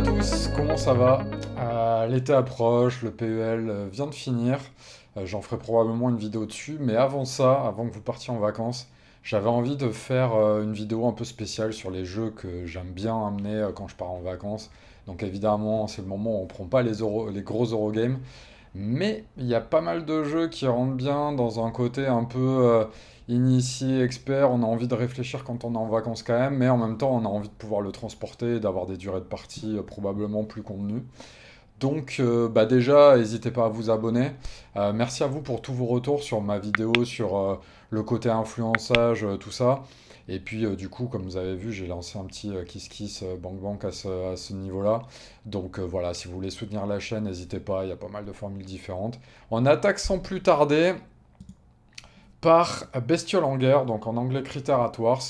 à tous, comment ça va? L'été approche, le PEL vient de finir. J'en ferai probablement une vidéo dessus, mais avant ça, avant que vous partiez en vacances, j'avais envie de faire une vidéo un peu spéciale sur les jeux que j'aime bien amener quand je pars en vacances. Donc évidemment, c'est le moment où on prend pas les gros Eurogames, mais il y a pas mal de jeux qui rentrent bien dans un côté un peu initié, expert. On a envie de réfléchir quand on est en vacances quand même, mais en même temps, on a envie de pouvoir le transporter et d'avoir des durées de partie probablement plus contenues. Donc, bah déjà, n'hésitez pas à vous abonner. Merci à vous pour tous vos retours sur ma vidéo, sur le côté influençage, tout ça. Et puis, du coup, comme vous avez vu, j'ai lancé un petit Kiss Kiss Bank Bank à ce niveau-là. Donc, voilà, si vous voulez soutenir la chaîne, n'hésitez pas, il y a pas mal de formules différentes. On attaque sans plus tarder par Bestiole en guerre, donc en anglais Critter at Wars.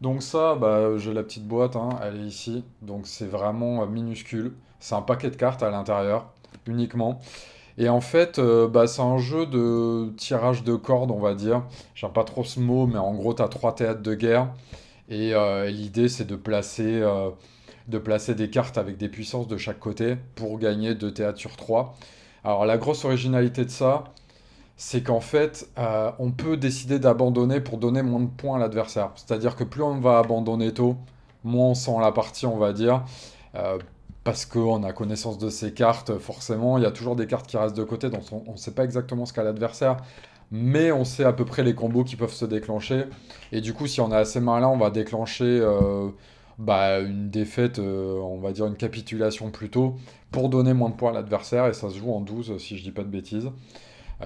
Donc ça, bah, j'ai la petite boîte, hein, elle est ici. Donc c'est vraiment minuscule. C'est un paquet de cartes à l'intérieur, uniquement. Et en fait, bah, c'est un jeu de tirage de cordes, on va dire. J'aime pas trop ce mot, mais en gros, tu as trois théâtres de guerre. Et l'idée, c'est de placer des cartes avec des puissances de chaque côté pour gagner deux théâtres sur trois. Alors la grosse originalité de ça, c'est qu'en fait, on peut décider d'abandonner pour donner moins de points à l'adversaire. C'est-à-dire que plus on va abandonner tôt, moins on sent la partie, on va dire. Euh, Parce qu'on a connaissance de ces cartes, forcément. Il y a toujours des cartes qui restent de côté, donc on ne sait pas exactement ce qu'a l'adversaire. Mais on sait à peu près les combos qui peuvent se déclencher. Et du coup, si on est assez malin, on va déclencher bah, une défaite, on va dire une capitulation plutôt, pour donner moins de points à l'adversaire. Et ça se joue en 12, si je dis pas de bêtises.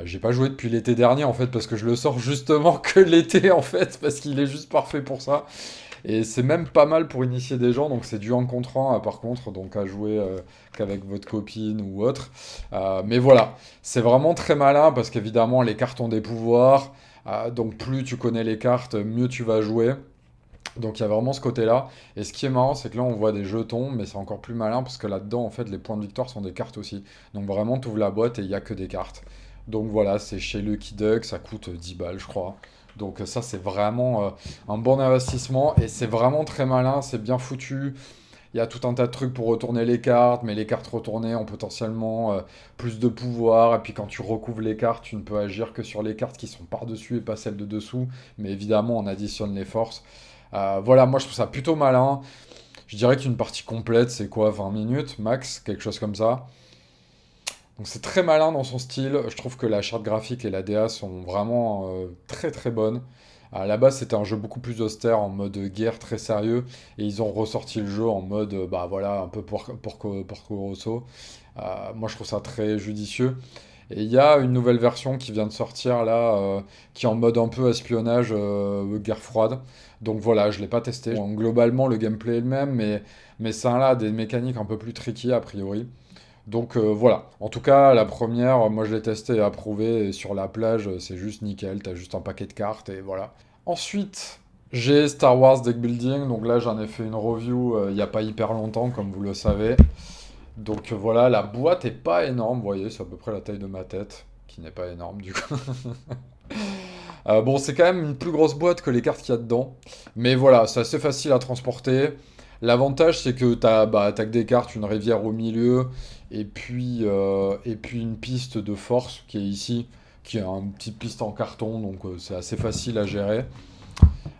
J'ai pas joué depuis l'été dernier en fait parce que je le sors justement que l'été en fait parce qu'il est juste parfait pour ça. Et c'est même pas mal pour initier des gens, donc c'est du un contre un par contre, donc à jouer qu'avec votre copine ou autre. Mais voilà, c'est vraiment très malin parce qu'évidemment les cartes ont des pouvoirs, donc plus tu connais les cartes, mieux tu vas jouer. Donc il y a vraiment ce côté-là. Et ce qui est marrant, c'est que là on voit des jetons, mais c'est encore plus malin parce que là-dedans en fait les points de victoire sont des cartes aussi. Donc vraiment tu ouvres la boîte et il n'y a que des cartes. Donc voilà, c'est chez Lucky Duck, ça coûte 10 balles je crois. Donc ça c'est vraiment un bon investissement et c'est vraiment très malin, c'est bien foutu. Il y a tout un tas de trucs pour retourner les cartes, mais les cartes retournées ont potentiellement plus de pouvoir. Et puis quand tu recouvres les cartes, tu ne peux agir que sur les cartes qui sont par-dessus et pas celles de dessous. Mais évidemment, on additionne les forces. Voilà, moi je trouve ça plutôt malin. Je dirais qu'une partie complète, c'est quoi, 20 minutes max, quelque chose comme ça. Donc c'est très malin dans son style. Je trouve que la charte graphique et la DA sont vraiment très très bonnes. À la base, c'était un jeu beaucoup plus austère, en mode guerre très sérieux, et ils ont ressorti le jeu en mode, bah voilà, un peu Porco Rosso. Moi, je trouve ça très judicieux. Et il y a une nouvelle version qui vient de sortir là, qui est en mode un peu espionnage, guerre froide. Donc voilà, je l'ai pas testé. Bon, globalement, le gameplay est le même, mais ça a des mécaniques un peu plus tricky a priori. Donc voilà, en tout cas la première, moi je l'ai testé et approuvé, et sur la plage c'est juste nickel, t'as juste un paquet de cartes et voilà. Ensuite, j'ai Star Wars Deck Building, donc là j'en ai fait une review il n'y a pas hyper longtemps comme vous le savez. Donc voilà, la boîte est pas énorme, vous voyez, c'est à peu près la taille de ma tête, qui n'est pas énorme du coup. Bon, c'est quand même une plus grosse boîte que les cartes qu'il y a dedans. Mais voilà, c'est assez facile à transporter. L'avantage, c'est que t'as que des cartes, une rivière au milieu, et puis une piste de force qui est ici, qui est une petite piste en carton, donc c'est assez facile à gérer.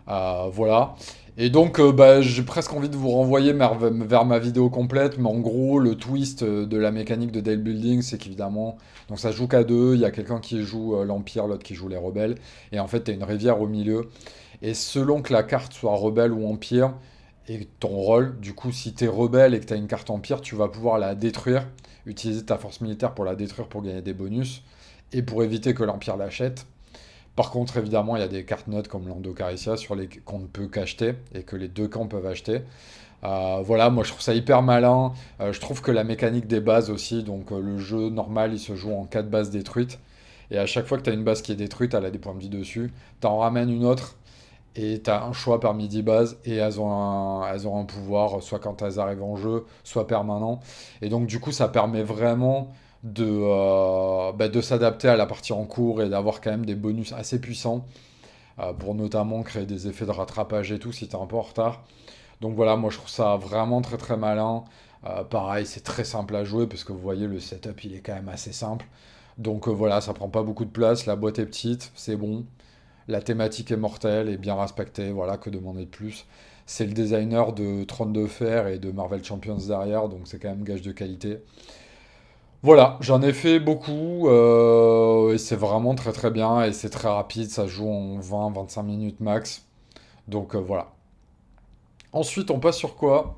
Voilà. Et donc, bah, j'ai presque envie de vous renvoyer vers ma vidéo complète, mais en gros, le twist de la mécanique de deck building, c'est qu'évidemment, donc ça se joue qu'à deux, il y a quelqu'un qui joue l'Empire, l'autre qui joue les rebelles, et en fait, tu as une rivière au milieu, et selon que la carte soit rebelle ou Empire, et ton rôle, du coup, si tu es rebelle et que tu as une carte Empire, tu vas pouvoir la détruire, utiliser ta force militaire pour la détruire pour gagner des bonus, et pour éviter que l'Empire l'achète. Par contre, évidemment, il y a des cartes notes comme Lando Caricia sur les qu'on ne peut qu'acheter et que les deux camps peuvent acheter. Voilà, moi je trouve ça hyper malin. Je trouve que la mécanique des bases aussi, donc le jeu normal, il se joue en 4 bases détruites. Et à chaque fois que tu as une base qui est détruite, elle a des points de vie dessus. Tu en ramènes une autre et tu as un choix parmi 10 bases et elles ont un pouvoir, soit quand elles arrivent en jeu, soit permanent. Et donc du coup, ça permet vraiment de s'adapter à la partie en cours et d'avoir quand même des bonus assez puissants pour notamment créer des effets de rattrapage et tout si t'es un peu en retard. Donc voilà, moi je trouve ça vraiment très très malin. Pareil, c'est très simple à jouer parce que vous voyez, le setup il est quand même assez simple. Donc voilà, ça prend pas beaucoup de place, la boîte est petite, c'est bon. La thématique est mortelle et bien respectée, voilà, que demander de plus. C'est le designer de Trône de Fer et de Marvel Champions derrière, donc c'est quand même gage de qualité. Voilà, j'en ai fait beaucoup et c'est vraiment très très bien et c'est très rapide, ça se joue en 20-25 minutes max. Donc voilà. Ensuite, on passe sur quoi?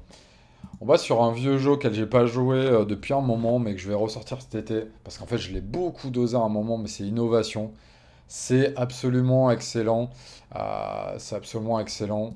On va sur un vieux jeu auquel j'ai pas joué depuis un moment, mais que je vais ressortir cet été. Parce qu'en fait, je l'ai beaucoup dosé à un moment, mais c'est Innovation. C'est absolument excellent. C'est absolument excellent.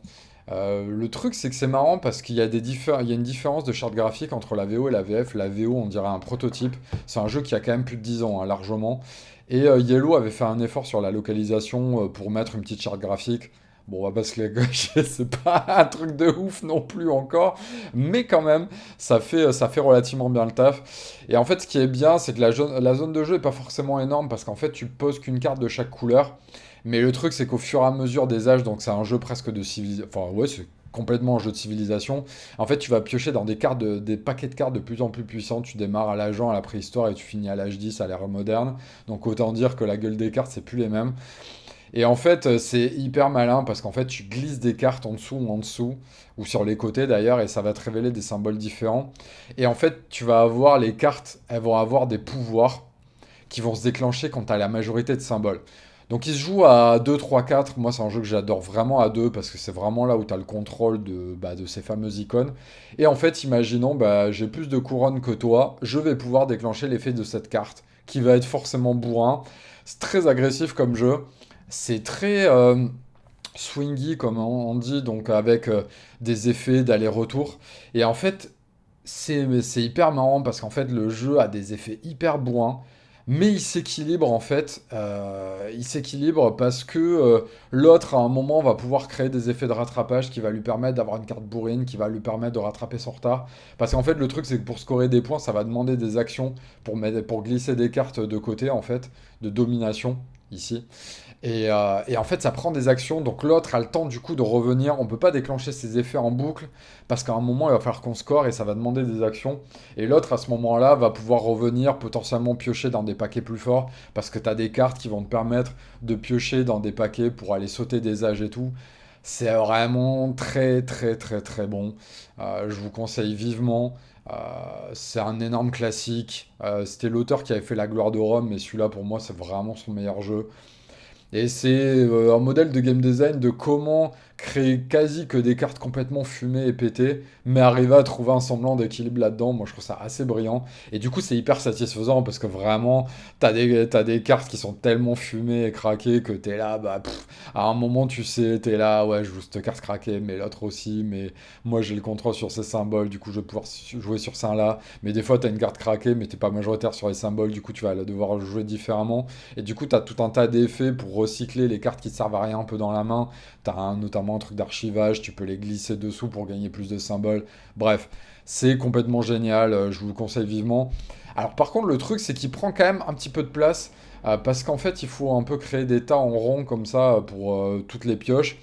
Le truc, c'est que c'est marrant parce qu'il y a il y a une différence de charte graphique entre la VO et la VF. La VO, on dirait un prototype. C'est un jeu qui a quand même plus de 10 ans, hein, largement. Et Yellow avait fait un effort sur la localisation pour mettre une petite charte graphique. Bon, on va pas se les gâcher, c'est pas un truc de ouf non plus encore, mais quand même, ça fait relativement bien le taf. Et en fait, ce qui est bien, c'est que la zone de jeu est pas forcément énorme parce qu'en fait, tu poses qu'une carte de chaque couleur. Mais le truc, c'est qu'au fur et à mesure des âges, donc c'est un jeu presque de civilisation. Enfin, ouais, c'est complètement un jeu de civilisation. En fait, tu vas piocher dans des paquets de cartes de plus en plus puissants. Tu démarres à l'âge 1, à la préhistoire, et tu finis à l'âge 10, à l'ère moderne. Donc autant dire que la gueule des cartes, c'est plus les mêmes. Et en fait, c'est hyper malin parce qu'en fait, tu glisses des cartes en dessous, ou sur les côtés d'ailleurs, et ça va te révéler des symboles différents. Et en fait, tu vas avoir les cartes, elles vont avoir des pouvoirs qui vont se déclencher quand tu as la majorité de symboles. Donc il se joue à 2, 3, 4. Moi, c'est un jeu que j'adore vraiment à 2 parce que c'est vraiment là où tu as le contrôle de ces fameuses icônes. Et en fait, imaginons, j'ai plus de couronnes que toi, je vais pouvoir déclencher l'effet de cette carte qui va être forcément bourrin. C'est très agressif comme jeu. C'est très swingy, comme on dit, donc avec des effets d'aller-retour. Et en fait, c'est hyper marrant parce qu'en fait, le jeu a des effets hyper bourrins. Mais il s'équilibre en fait, il s'équilibre parce que l'autre à un moment va pouvoir créer des effets de rattrapage qui va lui permettre d'avoir une carte bourrine, qui va lui permettre de rattraper son retard. Parce qu'en fait le truc c'est que pour scorer des points ça va demander des actions pour glisser des cartes de côté en fait, de domination ici. Et en fait, ça prend des actions, donc l'autre a le temps du coup de revenir. On peut pas déclencher ses effets en boucle, parce qu'à un moment, il va falloir qu'on score et ça va demander des actions. Et l'autre, à ce moment-là, va pouvoir revenir, potentiellement piocher dans des paquets plus forts, parce que tu as des cartes qui vont te permettre de piocher dans des paquets pour aller sauter des âges et tout. C'est vraiment très très très très bon. Je vous conseille vivement. Euh, c'est un énorme classique. C'était l'auteur qui avait fait La Gloire de Rome, mais celui-là pour moi c'est vraiment son meilleur jeu. Et c'est un modèle de game design de comment créer quasi que des cartes complètement fumées et pétées, mais arriver à trouver un semblant d'équilibre là-dedans. Moi, je trouve ça assez brillant. Et du coup, c'est hyper satisfaisant parce que vraiment, t'as des cartes qui sont tellement fumées et craquées que t'es là, à un moment, tu sais, t'es là, ouais, je joue cette carte craquée, mais l'autre aussi, mais moi, j'ai le contrôle sur ces symboles, du coup, je vais pouvoir jouer sur ça là. Mais des fois, t'as une carte craquée, mais t'es pas majoritaire sur les symboles, du coup, tu vas devoir jouer différemment. Et du coup, tu as tout un tas d'effets pour recycler les cartes qui te servent à rien un peu dans la main. Tu as notamment un truc d'archivage, tu peux les glisser dessous pour gagner plus de symboles. Bref, c'est complètement génial, je vous le conseille vivement. Alors par contre, le truc, c'est qu'il prend quand même un petit peu de place, parce qu'en fait, il faut un peu créer des tas en rond comme ça pour toutes les pioches.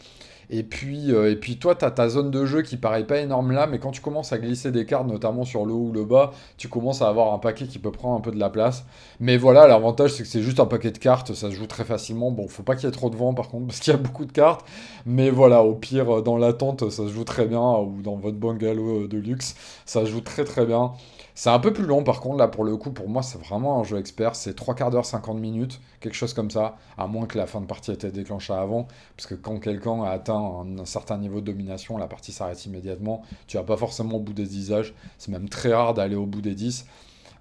Et puis toi, tu as ta zone de jeu qui paraît pas énorme là, mais quand tu commences à glisser des cartes, notamment sur le haut ou le bas, tu commences à avoir un paquet qui peut prendre un peu de la place. Mais voilà, l'avantage c'est que c'est juste un paquet de cartes, ça se joue très facilement. Bon, faut pas qu'il y ait trop de vent par contre, parce qu'il y a beaucoup de cartes. Mais voilà, au pire, dans l'attente, ça se joue très bien, ou dans votre bungalow de luxe, ça se joue très très bien. C'est un peu plus long par contre, là pour le coup, pour moi c'est vraiment un jeu expert, c'est 3 quarts d'heure, 50 minutes, quelque chose comme ça, à moins que la fin de partie ait été déclenchée avant, parce que quand quelqu'un a atteint un certain niveau de domination, la partie s'arrête immédiatement, tu vas pas forcément au bout des 10 âges, c'est même très rare d'aller au bout des 10,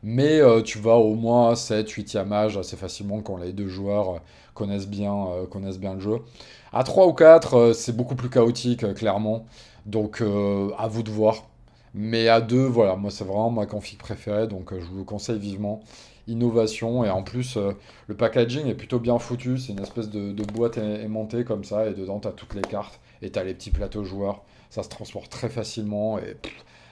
mais tu vas au moins 7, 8e âge assez facilement quand les deux joueurs connaissent bien le jeu. À 3 ou 4, c'est beaucoup plus chaotique, clairement, donc à vous de voir. Mais à deux, voilà, moi c'est vraiment ma config préférée, donc je vous le conseille vivement. Innovation, et en plus le packaging est plutôt bien foutu, c'est une espèce de boîte aimantée comme ça, et dedans tu as toutes les cartes, et tu as les petits plateaux joueurs, ça se transporte très facilement, et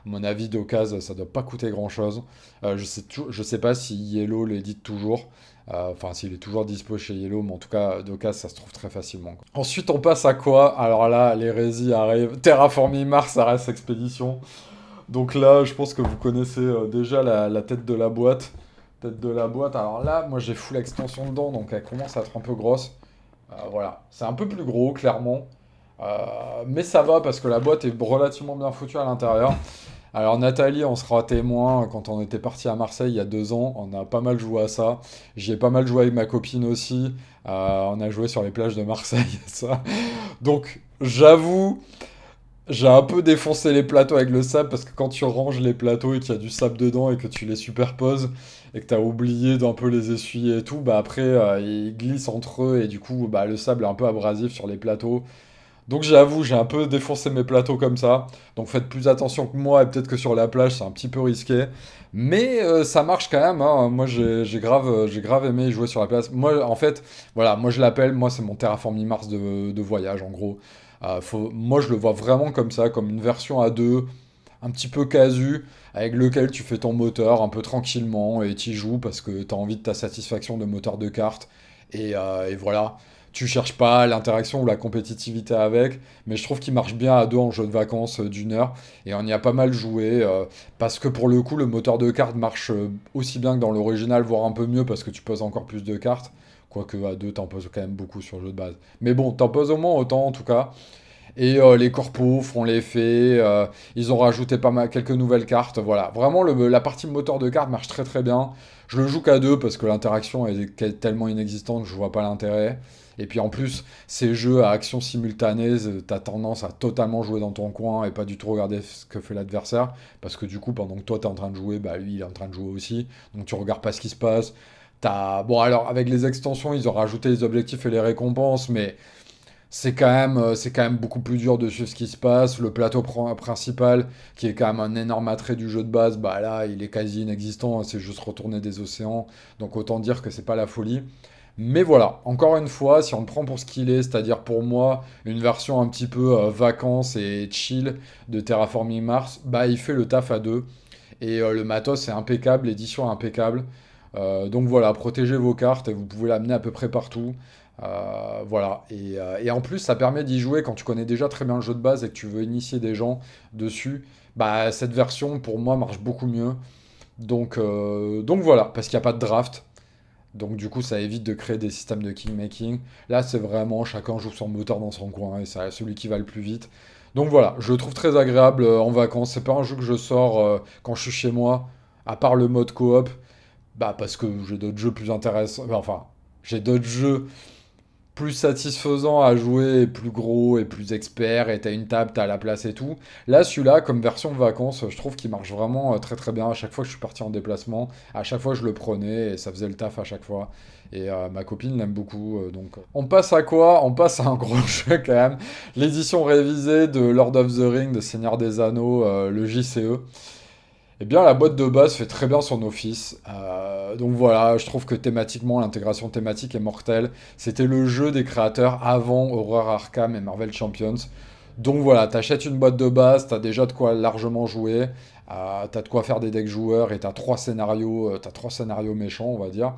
À mon avis, d'occasion, ça doit pas coûter grand-chose. Je sais pas si Yellow l'édite toujours. Enfin, s'il est toujours dispo chez Yellow, mais en tout cas, d'occasion, ça se trouve très facilement, quoi. Ensuite, on passe à quoi? Alors là, l'hérésie arrive. Terraforming Mars, Ares Expédition. Donc là, je pense que vous connaissez déjà la tête de la boîte. Tête de la boîte. Alors là, moi, j'ai full extension dedans, donc elle commence à être un peu grosse. Voilà. C'est un peu plus gros, clairement. Mais ça va parce que la boîte est relativement bien foutue à l'intérieur. Alors Nathalie, on sera témoin quand on était parti à Marseille il y a 2 ans. On a pas mal joué à ça. J'y ai pas mal joué avec ma copine aussi. On a joué sur les plages de Marseille, ça. Donc j'avoue, j'ai un peu défoncé les plateaux avec le sable parce que quand tu ranges les plateaux et qu'il y a du sable dedans et que tu les superposes et que tu as oublié d'un peu les essuyer et tout, bah après ils glissent entre eux et du coup bah, le sable est un peu abrasif sur les plateaux. Donc j'avoue, j'ai un peu défoncé mes plateaux comme ça. Donc faites plus attention que moi et peut-être que sur la plage c'est un petit peu risqué. Mais ça marche quand même, hein. Moi j'ai grave aimé jouer sur la plage. Moi en fait, voilà, moi je l'appelle, moi c'est mon Terraforming Mars de voyage en gros. Moi je le vois vraiment comme ça, comme une version à deux, un petit peu casu, avec lequel tu fais ton moteur un peu tranquillement et tu joues parce que tu as envie de ta satisfaction de moteur de carte. Et voilà, tu cherches pas l'interaction ou la compétitivité avec, mais je trouve qu'il marche bien à deux en jeu de vacances d'1 heure. Et on y a pas mal joué parce que pour le coup, le moteur de carte marche aussi bien que dans l'original, voire un peu mieux parce que tu poses encore plus de cartes. Quoique à deux, t'en poses quand même beaucoup sur le jeu de base. Mais bon, t'en poses au moins autant en tout cas. Et les corpos font l'effet. Ils ont rajouté pas mal, quelques nouvelles cartes. Voilà. Vraiment, la partie moteur de carte marche très très bien. Je le joue qu'à deux parce que l'interaction est tellement inexistante que je vois pas l'intérêt. Et puis en plus, ces jeux à action simultanée, t'as tendance à totalement jouer dans ton coin et pas du tout regarder ce que fait l'adversaire. Parce que du coup, pendant que toi t'es en train de jouer, bah lui il est en train de jouer aussi. Donc tu regardes pas ce qui se passe. Bon, alors avec les extensions, ils ont rajouté les objectifs et les récompenses, mais c'est quand même beaucoup plus dur de suivre ce qui se passe. Le plateau principal, qui est quand même un énorme attrait du jeu de base, bah là, il est quasi inexistant. C'est juste retourner des océans. Donc autant dire que c'est pas la folie. Mais voilà, encore une fois, si on le prend pour ce qu'il est, c'est-à-dire pour moi, une version un petit peu vacances et chill de Terraforming Mars, bah il fait le taf à deux. Et le matos est impeccable, l'édition est impeccable. Donc voilà, protégez vos cartes et vous pouvez l'amener à peu près partout. Voilà. Et en plus, ça permet d'y jouer quand tu connais déjà très bien le jeu de base et que tu veux initier des gens dessus. Bah, cette version, pour moi, marche beaucoup mieux. Donc voilà, parce qu'il n'y a pas de draft. Donc du coup, ça évite de créer des systèmes de kingmaking. Là, c'est vraiment chacun joue son moteur dans son coin et c'est celui qui va le plus vite. Donc voilà, je le trouve très agréable en vacances. C'est pas un jeu que je sors quand je suis chez moi, à part le mode coop. Bah parce que j'ai d'autres jeux plus intéressants. Enfin, j'ai d'autres jeux plus satisfaisant à jouer, et plus gros et plus expert, et t'as une table, t'as la place et tout. Là, celui-là, comme version vacances, je trouve qu'il marche vraiment très très bien. À chaque fois que je suis parti en déplacement, à chaque fois je le prenais et ça faisait le taf à chaque fois. Et ma copine l'aime beaucoup. Donc, on passe à quoi? On passe à un gros jeu quand même. L'édition révisée de Lord of the Rings, de Seigneur des Anneaux, le JCE. Eh bien, la boîte de base fait très bien son office. Donc voilà, je trouve que thématiquement, l'intégration thématique est mortelle. C'était le jeu des créateurs avant Horror Arkham et Marvel Champions. Donc voilà, t'achètes une boîte de base, t'as déjà de quoi largement jouer, t'as de quoi faire des decks joueurs et t'as trois scénarios méchants, on va dire.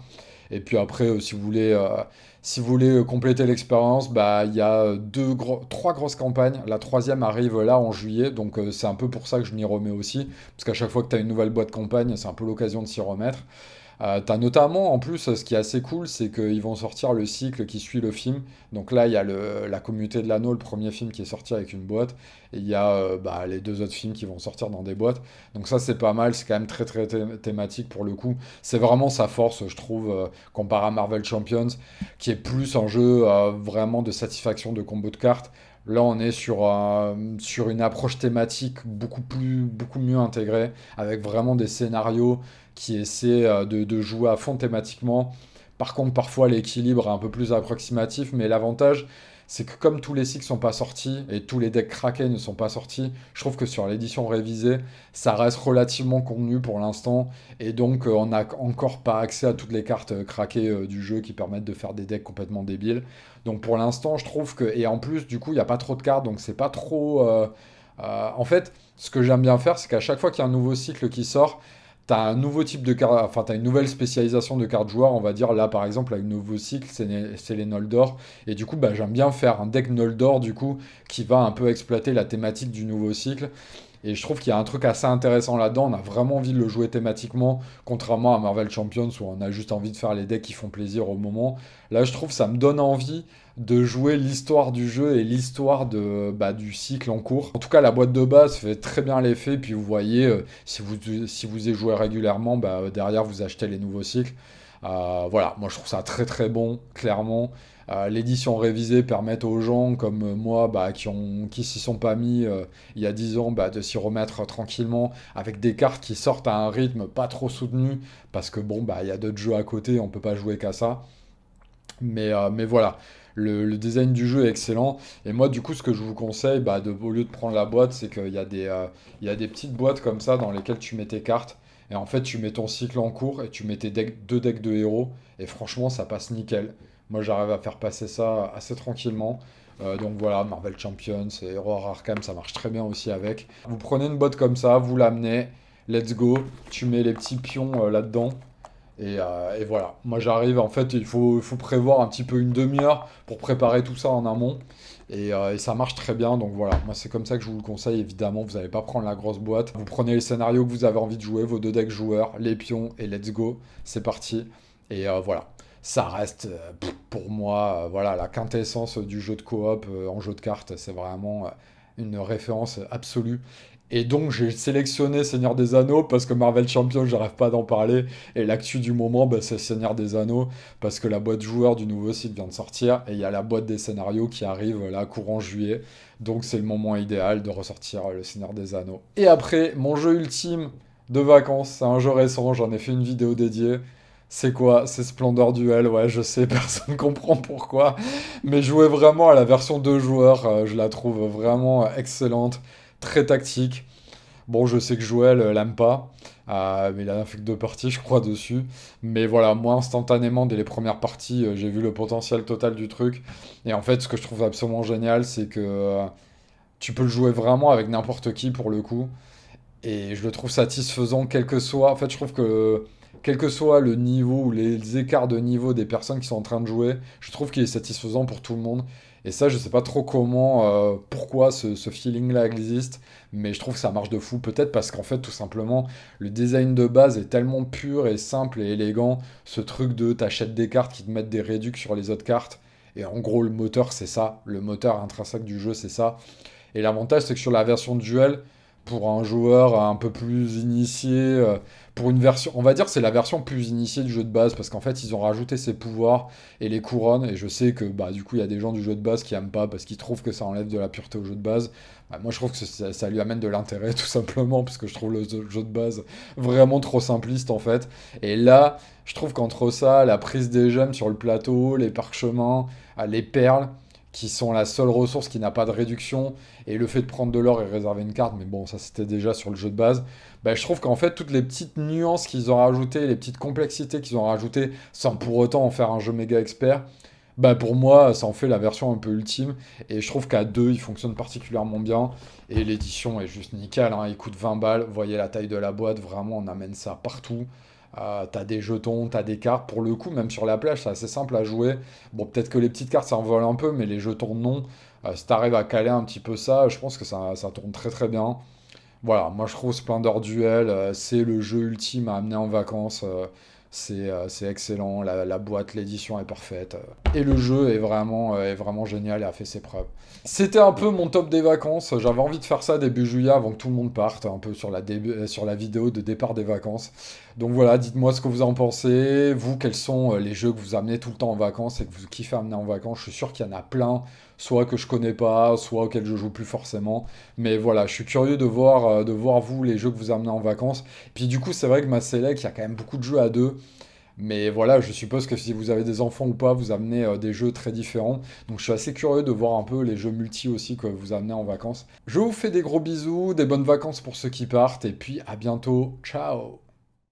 Et puis après, si vous voulez compléter l'expérience, bah il y a trois grosses campagnes. La troisième arrive là en juillet, donc c'est un peu pour ça que je m'y remets aussi, parce qu'à chaque fois que tu as une nouvelle boîte campagne, c'est un peu l'occasion de s'y remettre. T'as notamment, en plus, ce qui est assez cool, c'est qu'ils vont sortir le cycle qui suit le film. Donc là, il y a la Communauté de l'Anneau, le premier film qui est sorti avec une boîte, et il y a bah, les deux autres films qui vont sortir dans des boîtes. Donc ça, c'est pas mal, c'est quand même très très thématique pour le coup. C'est vraiment sa force, je trouve, comparé à Marvel Champions, qui est plus un jeu vraiment de satisfaction de combo de cartes. Là, on est sur une approche thématique beaucoup mieux intégrée, avec vraiment des scénarios qui essaient de jouer à fond thématiquement. Par contre, parfois, l'équilibre est un peu plus approximatif, mais l'avantage, c'est que comme tous les cycles sont pas sortis et tous les decks craqués ne sont pas sortis, je trouve que sur l'édition révisée, ça reste relativement contenu pour l'instant, et donc on n'a encore pas accès à toutes les cartes craquées du jeu qui permettent de faire des decks complètement débiles. Donc pour l'instant, je trouve que... Et en plus, du coup, il n'y a pas trop de cartes, donc c'est pas trop... En fait, ce que j'aime bien faire, c'est qu'à chaque fois qu'il y a un nouveau cycle qui sort, t'as un nouveau type de carte, enfin, t'as une nouvelle spécialisation de carte joueur, on va dire. Là, par exemple, avec le nouveau cycle, c'est les Noldor. Et du coup, bah, j'aime bien faire un deck Noldor, du coup, qui va un peu exploiter la thématique du nouveau cycle. Et je trouve qu'il y a un truc assez intéressant là-dedans. On a vraiment envie de le jouer thématiquement, contrairement à Marvel Champions où on a juste envie de faire les decks qui font plaisir au moment. Là, je trouve que ça me donne envie de jouer l'histoire du jeu et l'histoire du cycle en cours. En tout cas, la boîte de base fait très bien l'effet. Puis vous voyez, si vous y jouez régulièrement, bah, derrière, vous achetez les nouveaux cycles. Voilà, moi je trouve ça très très bon, clairement. L'édition révisée permet aux gens comme moi bah, qui s'y sont pas mis il y a 10 ans bah, de s'y remettre tranquillement avec des cartes qui sortent à un rythme pas trop soutenu parce que bon bah il y a d'autres jeux à côté, on peut pas jouer qu'à ça. Mais voilà, le design du jeu est excellent. Et moi, du coup, ce que je vous conseille, bah, au lieu de prendre la boîte, c'est qu'il y a des petites boîtes comme ça dans lesquelles tu mets tes cartes. Et en fait, tu mets ton cycle en cours et tu mets deux decks de héros. Et franchement, ça passe nickel. Moi, j'arrive à faire passer ça assez tranquillement. Donc voilà, Marvel Champions et Horror Arkham, ça marche très bien aussi avec. Vous prenez une boîte comme ça, vous l'amenez, let's go. Tu mets les petits pions là-dedans. Et voilà, moi j'arrive, en fait, il faut prévoir un petit peu une demi-heure pour préparer tout ça en amont. Et ça marche très bien, donc voilà, moi c'est comme ça que je vous le conseille, évidemment, vous n'allez pas prendre la grosse boîte. Vous prenez les scénarios que vous avez envie de jouer, vos deux decks joueurs, les pions, et let's go, c'est parti. Et voilà, ça reste pour moi, voilà, la quintessence du jeu de coop en jeu de cartes, c'est vraiment une référence absolue. Et donc j'ai sélectionné Seigneur des Anneaux parce que Marvel Champions, j'arrête pas d'en parler. Et l'actu du moment, bah, c'est Seigneur des Anneaux parce que la boîte joueur du nouveau site vient de sortir et il y a la boîte des scénarios qui arrive là courant juillet. Donc c'est le moment idéal de ressortir le Seigneur des Anneaux. Et après, mon jeu ultime de vacances, c'est un jeu récent, j'en ai fait une vidéo dédiée. C'est quoi? C'est Splendor Duel, ouais, je sais, personne ne comprend pourquoi. Mais jouer vraiment à la version 2 joueurs, je la trouve vraiment excellente, très tactique. Bon, je sais que Joël l'aime pas, mais il a fait que 2 parties, je crois, dessus. Mais voilà, moi, instantanément, dès les premières parties, j'ai vu le potentiel total du truc. Et en fait, ce que je trouve absolument génial, c'est que tu peux le jouer vraiment avec n'importe qui pour le coup. Et je le trouve satisfaisant, quel que soit. En fait, je trouve que quel que soit le niveau ou les écarts de niveau des personnes qui sont en train de jouer, je trouve qu'il est satisfaisant pour tout le monde. Et ça, je sais pas trop comment, pourquoi ce feeling-là existe, mais je trouve que ça marche de fou. Peut-être parce qu'en fait, tout simplement, le design de base est tellement pur et simple et élégant. Ce truc de t'achètes des cartes qui te mettent des réducs sur les autres cartes. Et en gros, le moteur, c'est ça. Le moteur intrinsèque du jeu, c'est ça. Et l'avantage, c'est que sur la version de duel, pour un joueur un peu plus initié, pour une version, on va dire c'est la version plus initiée du jeu de base, parce qu'en fait ils ont rajouté ses pouvoirs et les couronnes, et je sais que bah, du coup il y a des gens du jeu de base qui aiment pas, parce qu'ils trouvent que ça enlève de la pureté au jeu de base. Bah, moi je trouve que ça lui amène de l'intérêt tout simplement, parce que je trouve le jeu de base vraiment trop simpliste en fait. Et là, je trouve qu'entre ça, la prise des gemmes sur le plateau, les parchemins, les perles, qui sont la seule ressource qui n'a pas de réduction, et le fait de prendre de l'or et réserver une carte, mais bon, ça c'était déjà sur le jeu de base, bah, je trouve qu'en fait, toutes les petites nuances qu'ils ont rajoutées, les petites complexités qu'ils ont rajoutées, sans pour autant en faire un jeu méga expert, bah pour moi, ça en fait la version un peu ultime, et je trouve qu'à deux, il fonctionne particulièrement bien, et l'édition est juste nickel, hein, il coûte 20 balles, vous voyez la taille de la boîte, vraiment, on amène ça partout. T'as des jetons, t'as des cartes. Pour le coup, même sur la plage, c'est assez simple à jouer. Bon, peut-être que les petites cartes, ça envole un peu, mais les jetons, non. Si t'arrives à caler un petit peu ça, je pense que ça tourne très très bien. Voilà, moi je trouve Splendor Duel, c'est le jeu ultime à amener en vacances. C'est excellent, la boîte, l'édition est parfaite. Et le jeu est vraiment génial et a fait ses preuves. C'était un peu mon top des vacances. J'avais envie de faire ça début juillet avant que tout le monde parte, un peu sur la vidéo de départ des vacances. Donc voilà, dites-moi ce que vous en pensez. Vous, quels sont les jeux que vous amenez tout le temps en vacances et que vous kiffez amener en vacances? Je suis sûr qu'il y en a plein, soit que je connais pas, soit auxquels je joue plus forcément. Mais voilà, je suis curieux de voir vous les jeux que vous amenez en vacances. Puis du coup, c'est vrai que ma Select, il y a quand même beaucoup de jeux à deux. Mais voilà, je suppose que si vous avez des enfants ou pas, vous amenez des jeux très différents. Donc je suis assez curieux de voir un peu les jeux multi aussi que vous amenez en vacances. Je vous fais des gros bisous, des bonnes vacances pour ceux qui partent, et puis à bientôt. Ciao!